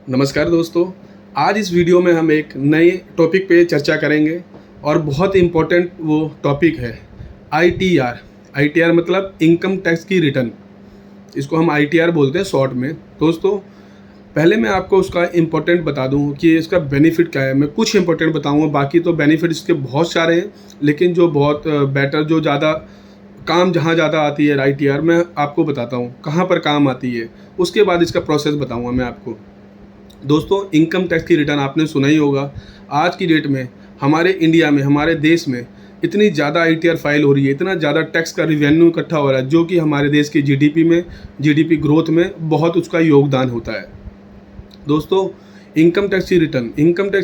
नमस्कार दोस्तों। आज इस वीडियो में हम एक नए टॉपिक पे चर्चा करेंगे और बहुत इम्पोर्टेंट वो टॉपिक है आईटीआर। आईटीआर मतलब इनकम टैक्स की रिटर्न, इसको हम आईटीआर बोलते हैं शॉर्ट में। दोस्तों, पहले मैं आपको उसका इम्पोर्टेंट बता दूं कि इसका बेनिफिट क्या है। मैं कुछ इम्पोर्टेंट बताऊंगा, बाकी तो बेनिफिट इसके बहुत सारे हैं, लेकिन जो बहुत बेटर, जो ज़्यादा काम जहाँ ज़्यादा आती है आईटीआर, मैं आपको बताता हूँ कहाँ पर काम आती है। उसके बाद इसका प्रोसेस बताऊँगा मैं आपको। दोस्तों, इनकम टैक्स की रिटर्न आपने सुना ही होगा। आज की डेट में हमारे इंडिया में, हमारे देश में इतनी ज़्यादा आईटीआर फाइल हो रही है, इतना ज़्यादा टैक्स का रिवेन्यू इकट्ठा हो रहा है, जो कि हमारे देश की जीडीपी में, जीडीपी ग्रोथ में बहुत उसका योगदान होता है। दोस्तों, इनकम टैक्स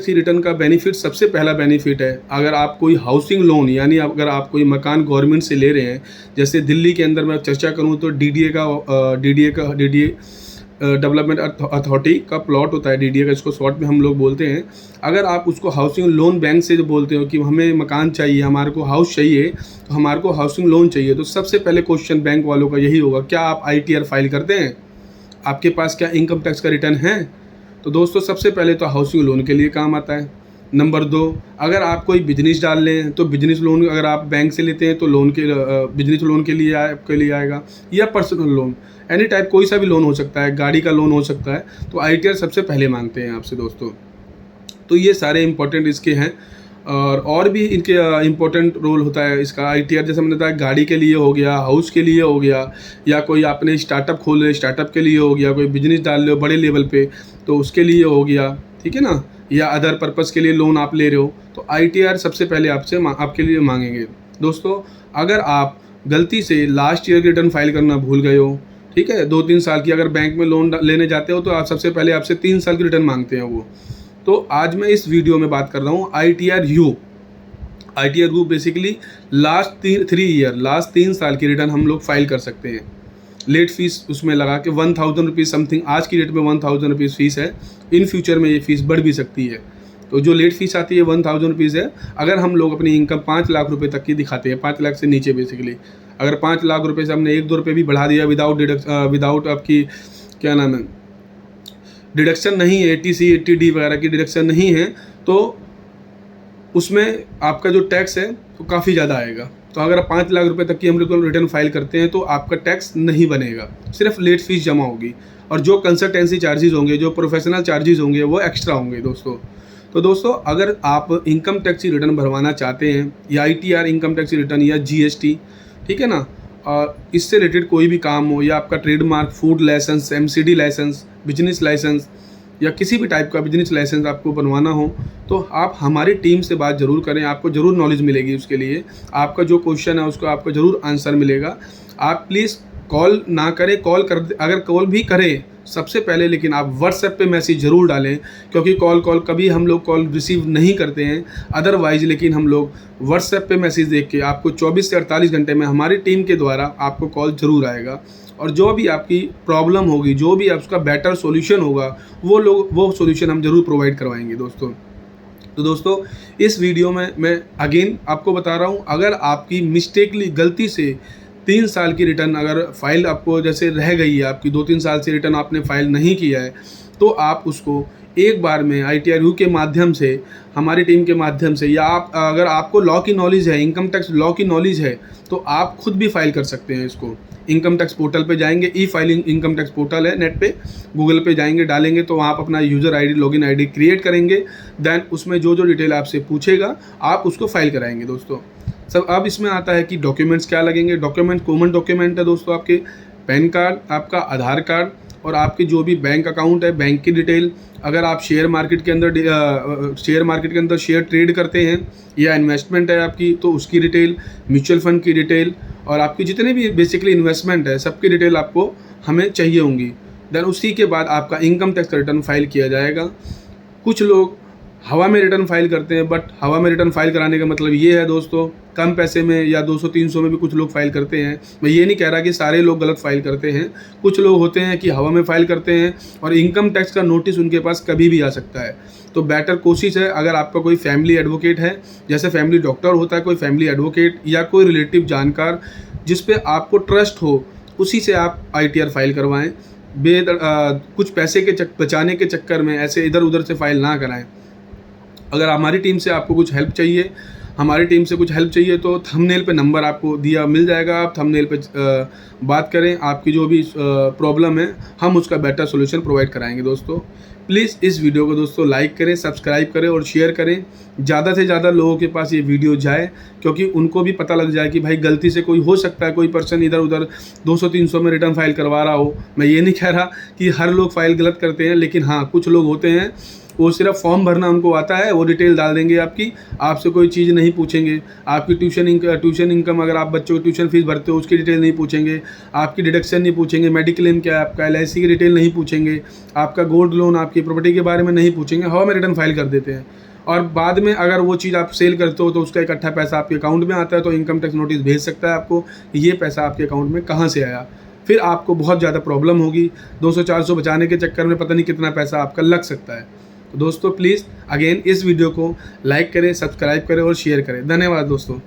की रिटर्न का बेनिफिट, सबसे पहला बेनिफिट है, अगर आप कोई हाउसिंग लोन यानी अगर आप कोई मकान गवर्नमेंट से ले रहे हैं, जैसे दिल्ली के अंदर मैं चर्चा करूँ तो डीडीए डेवलपमेंट अथॉरिटी का प्लॉट होता है, डीडीए का इसको शॉर्ट में हम लोग बोलते हैं। अगर आप उसको हाउसिंग लोन बैंक से जो बोलते हो कि हमें मकान चाहिए, हमारे को हाउस चाहिए, तो हमारे को हाउसिंग लोन चाहिए, तो सबसे पहले क्वेश्चन बैंक वालों का यही होगा, क्या आप आईटीआर फाइल करते हैं? आपके पास क्या इनकम टैक्स का रिटर्न है? तो दोस्तों, सबसे पहले तो हाउसिंग लोन के लिए काम आता है। नंबर 2, अगर आप कोई बिजनेस डाल रहे हैं तो बिजनेस लोन अगर आप बैंक से लेते हैं तो बिजनेस लोन के लिए आपके लिए आएगा, या पर्सनल लोन, एनी टाइप कोई सा भी लोन हो सकता है, गाड़ी का लोन हो सकता है, तो आईटीआर सबसे पहले मांगते हैं आपसे दोस्तों। तो ये सारे इंपॉर्टेंट इसके हैं, और भी इनके इम्पोर्टेंट रोल होता है इसका। आईटीआर जैसे मैंने बताया, गाड़ी के लिए हो गया, हाउस के लिए हो गया, या कोई आपने स्टार्टअप खोल रहे, स्टार्टप के लिए हो गया, कोई बिजनेस डाल रहे हो बड़े लेवल पे, तो उसके लिए हो गया, ठीक है ना, या अदर पर्पज़ के लिए लोन आप ले रहे हो, तो आईटीआर सबसे पहले आपके लिए मांगेंगे। दोस्तों, अगर आप गलती से लास्ट ईयर की रिटर्न फाइल करना भूल गए हो, ठीक है, 2-3 साल की, अगर बैंक में लोन लेने जाते हो तो आप सबसे पहले आपसे 3 साल की रिटर्न मांगते हैं वो। तो आज मैं इस वीडियो में बात कर रहा हूँ ITR you. ITR you basically last 3 साल की रिटर्न हम लोग फाइल कर सकते हैं। लेट फीस उसमें लगा के 1000 रुपीज़ समथिंग, आज की डेट में 1000 रुपीज़ फीस है। इन फ्यूचर में ये फीस बढ़ भी सकती है। तो जो लेट फीस आती है 1000 रुपीज़ है। अगर हम लोग अपनी इनकम 5 लाख रुपए तक की दिखाते हैं, 5 लाख से नीचे बेसिकली, अगर 5 लाख रुपए से हमने 1-2 रुपये भी बढ़ा दिया विदाउट आपकी क्या नाम है, डिडक्शन नहीं है, एटीसी 80D वगैरह की डिडक्शन नहीं है, तो उसमें आपका जो टैक्स है तो काफ़ी ज़्यादा आएगा। तो अगर आप 5 लाख रुपए तक की हम लोग रिटर्न फाइल करते हैं तो आपका टैक्स नहीं बनेगा, सिर्फ लेट फीस जमा होगी, और जो कंसल्टेंसी चार्जेस होंगे, जो प्रोफेशनल चार्जेस होंगे, वो एक्स्ट्रा होंगे दोस्तों। तो दोस्तों, अगर आप इनकम टैक्स की रिटर्न भरवाना चाहते हैं, या आईटीआर इनकम टैक्स की रिटर्न, या जीएसटी, ठीक है ना, और इससे रिलेटेड कोई भी काम हो, या आपका trademark, food license, MCD license, business license, या किसी भी टाइप का बिजनेस लाइसेंस आपको बनवाना हो, तो आप हमारी टीम से बात ज़रूर करें। आपको ज़रूर नॉलेज मिलेगी उसके लिए। आपका जो क्वेश्चन है उसको आपको ज़रूर आंसर मिलेगा। आप प्लीज़ कॉल ना करें, अगर कॉल भी करें सबसे पहले, लेकिन आप व्हाट्सएप पे मैसेज ज़रूर डालें, क्योंकि कॉल कभी हम लोग कॉल रिसीव नहीं करते हैं अदरवाइज़, लेकिन हम लोग व्हाट्सएप पे मैसेज देख के आपको 24 से 48 घंटे में हमारी टीम के द्वारा आपको कॉल ज़रूर आएगा, और जो भी आपकी प्रॉब्लम होगी, जो भी आपका बेटर सॉल्यूशन होगा, वो सॉल्यूशन हम ज़रूर प्रोवाइड करवाएंगे दोस्तों। तो दोस्तों, इस वीडियो में मैं अगेन आपको बता रहा हूँ, अगर आपकी मिस्टेकली गलती से 3 साल की रिटर्न अगर फाइल आपको जैसे रह गई है, आपकी 2-3 साल से रिटर्न आपने फाइल नहीं किया है, तो आप उसको एक बार में आईटीआर यू के माध्यम से, हमारी टीम के माध्यम से, या आप अगर आपको लॉ की नॉलेज है, इनकम टैक्स लॉ की नॉलेज है, तो आप खुद भी फाइल कर सकते हैं इसको। इनकम टैक्स पोर्टल पे जाएंगे, ई फाइलिंग इनकम टैक्स पोर्टल है, नेट पे गूगल पे जाएंगे, डालेंगे, तो आप अपना user ID, login ID create करेंगे। देन उसमें जो डिटेल आपसे पूछेगा आप उसको फाइल कराएंगे दोस्तों। सब अब इसमें आता है कि डॉक्यूमेंट्स क्या लगेंगे। कॉमन डॉक्यूमेंट है दोस्तों, आपके पैन कार्ड, आपका आधार कार्ड, और आपके जो भी बैंक अकाउंट है, बैंक की डिटेल। अगर आप शेयर मार्केट के अंदर शेयर ट्रेड करते हैं, या इन्वेस्टमेंट है आपकी, तो उसकी डिटेल, म्यूचुअल फंड की डिटेल, और आपकी जितने भी बेसिकली इन्वेस्टमेंट है, सबकी डिटेल आपको हमें चाहिए होंगी। देन उसी के बाद आपका इनकम टैक्स रिटर्न फाइल किया जाएगा। कुछ लोग हवा में रिटर्न फाइल करते हैं, बट हवा में रिटर्न फाइल कराने का मतलब ये है दोस्तों, कम पैसे में या 200-300 में भी कुछ लोग फाइल करते हैं। मैं ये नहीं कह रहा कि सारे लोग गलत फाइल करते हैं। कुछ लोग होते हैं कि हवा में फाइल करते हैं, और इनकम टैक्स का नोटिस उनके पास कभी भी आ सकता है। तो बेटर कोशिश है, अगर आपका कोई फैमिली एडवोकेट है, जैसे फैमिली डॉक्टर होता है, कोई फैमिली एडवोकेट, या कोई रिलेटिव जानकार जिस पे आपको ट्रस्ट हो, उसी से आप आईटीआर फाइल करवाएं। कुछ पैसे के बचाने के चक्कर में ऐसे इधर उधर से फाइल ना कराएं। अगर हमारी टीम से आपको कुछ हेल्प चाहिए, हमारी टीम से कुछ हेल्प चाहिए तो थंबनेल पे नंबर आपको दिया मिल जाएगा, आप थंबनेल पे बात करें, आपकी जो भी प्रॉब्लम है हम उसका बेटर सोल्यूशन प्रोवाइड कराएंगे। दोस्तों प्लीज़ इस वीडियो को दोस्तों लाइक करें, सब्सक्राइब करें और शेयर करें, ज़्यादा से ज़्यादा लोगों के पास ये वीडियो जाए, क्योंकि उनको भी पता लग जाए कि भाई गलती से कोई हो सकता है, कोई पर्सन इधर उधर 200-300 में रिटर्न फाइल करवा रहा हो। मैं ये नहीं कह रहा कि हर लोग फाइल गलत करते हैं, लेकिन हाँ कुछ लोग होते हैं वो सिर्फ फॉर्म भरना उनको आता है, वो डिटेल डाल देंगे आपकी, आपसे कोई चीज़ नहीं पूछेंगे। आपकी ट्यूशन इनकम अगर आप बच्चों की ट्यूशन फीस भरते हो उसकी डिटेल नहीं पूछेंगे, आपकी डिडक्शन नहीं पूछेंगे, मेडिक्लेम क्या है आपका, LIC की डिटेल नहीं पूछेंगे, आपका गोल्ड लोन, आपकी प्रॉपर्टी के बारे में नहीं पूछेंगे, हवा में रिटर्न फाइल कर देते हैं। और बाद में अगर वो चीज़ आप सेल करते हो तो उसका इकट्ठा पैसा आपके अकाउंट में आता है, तो इनकम टैक्स नोटिस भेज सकता है आपको ये पैसा आपके अकाउंट में कहाँ से आया। फिर आपको बहुत ज़्यादा प्रॉब्लम होगी, 200-400 बचाने के चक्कर में पता नहीं कितना पैसा आपका लग सकता है। तो दोस्तों प्लीज़ अगेन इस वीडियो को लाइक करें, सब्सक्राइब करें और शेयर करें। धन्यवाद दोस्तों।